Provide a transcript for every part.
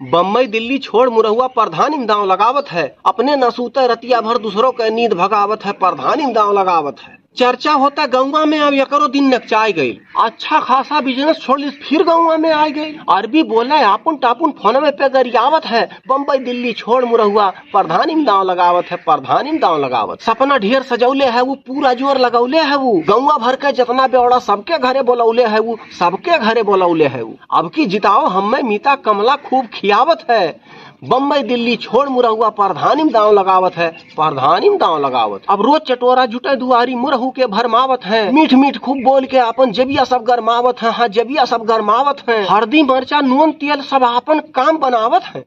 बम्बई दिल्ली छोड़ मुरहुआ प्रधान इमदाव लगावत है। अपने न सूते रतिया भर दूसरों के नींद भगावत है। प्रधान इमदाव लगावत है। चर्चा होता गौवा में अब एकरो दिन नकचाई गई। अच्छा खासा बिजनेस छोड़ ली फिर गौवा में आ गई। अरबी बोले आपुन टापुन फोनवे पे गरियावत है। बम्बई दिल्ली छोड़ मुरहुआ प्रधान इमदाव लगावत है। प्रधान इमदाव लगावत सपना ढेर सजौले है वो, पूरा जोर लगौले है वो। गौवा भर के जितना बेवड़ा सबके घरे बोलौले है वो, सबके घरे बोलौले है वो। अब की जिताओ हमें मीता कमला खूब खियावत है। बम्बई दिल्ली छोड़ मुरहुआ प्रधान इमदाव लगावत है। प्रधान इमदाव लगावत अब रोज चटोरा जुटे दुआरी मुरहू के भरमावत है। मीठ मीठ खूब बोल के अपन जबिया सब गरमावत है। हाँ जबिया सब गरमावत है। हल्दी मरचा नून तेल सब अपन काम बनावत है।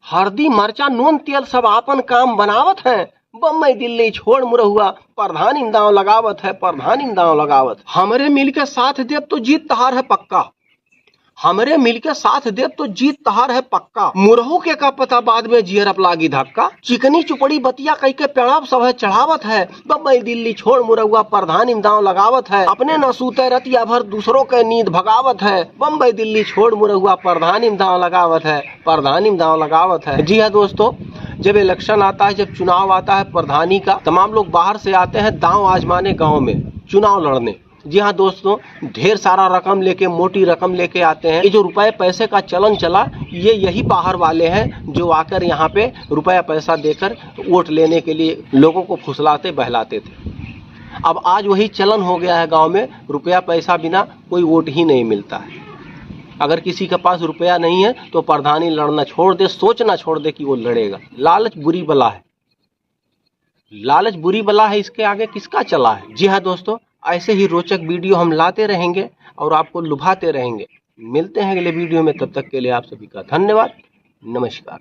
हल्दी मरचा नून तेल सब अपन काम बनावत है। बम्बई दिल्ली छोड़ मुरहुआ प्रधान इमदाव लगावत है। प्रधान इमदाव लगावत हमरे मिल के साथ देव तो जीत तहार है पक्का। हमरे मिलके साथ देव तो जीत तहार है पक्का। मुरहू के का पता बाद में जियरप लागी धक्का। चिकनी चुपड़ी बतिया कई के पेड़ाव सब है चढ़ावत है। बम्बई दिल्ली छोड़ मुरहुआ प्रधान इमदाव लगावत है। अपने न सूते रतिया भर दूसरों के नींद भगावत है। बम्बई दिल्ली छोड़ मुरहुआ प्रधान इमदाव लगावत है। प्रधान इमदाव लगावत है। जी हाँ दोस्तों, जब इलेक्शन आता है, जब चुनाव आता है प्रधानी का, तमाम लोग बाहर से आते हैं दांव आजमाने गाँव में चुनाव लड़ने। जी हाँ दोस्तों, ढेर सारा रकम लेके, मोटी रकम लेके आते हैं। ये जो रुपए पैसे का चलन चला, ये यही बाहर वाले हैं जो आकर यहाँ पे रुपया पैसा देकर वोट लेने के लिए लोगों को फुसलाते बहलाते थे। अब आज वही चलन हो गया है गांव में, रुपया पैसा बिना कोई वोट ही नहीं मिलता है। अगर किसी के पास रुपया नहीं है तो प्रधानी लड़ना छोड़ दे, सोचना छोड़ दे कि वो लड़ेगा। लालच बुरी बला है। लालच बुरी बला है, इसके आगे किसका चला है। जी हाँ दोस्तों, ऐसे ही रोचक वीडियो हम लाते रहेंगे और आपको लुभाते रहेंगे। मिलते हैं अगले वीडियो में, तब तक के लिए आप सभी का धन्यवाद। नमस्कार।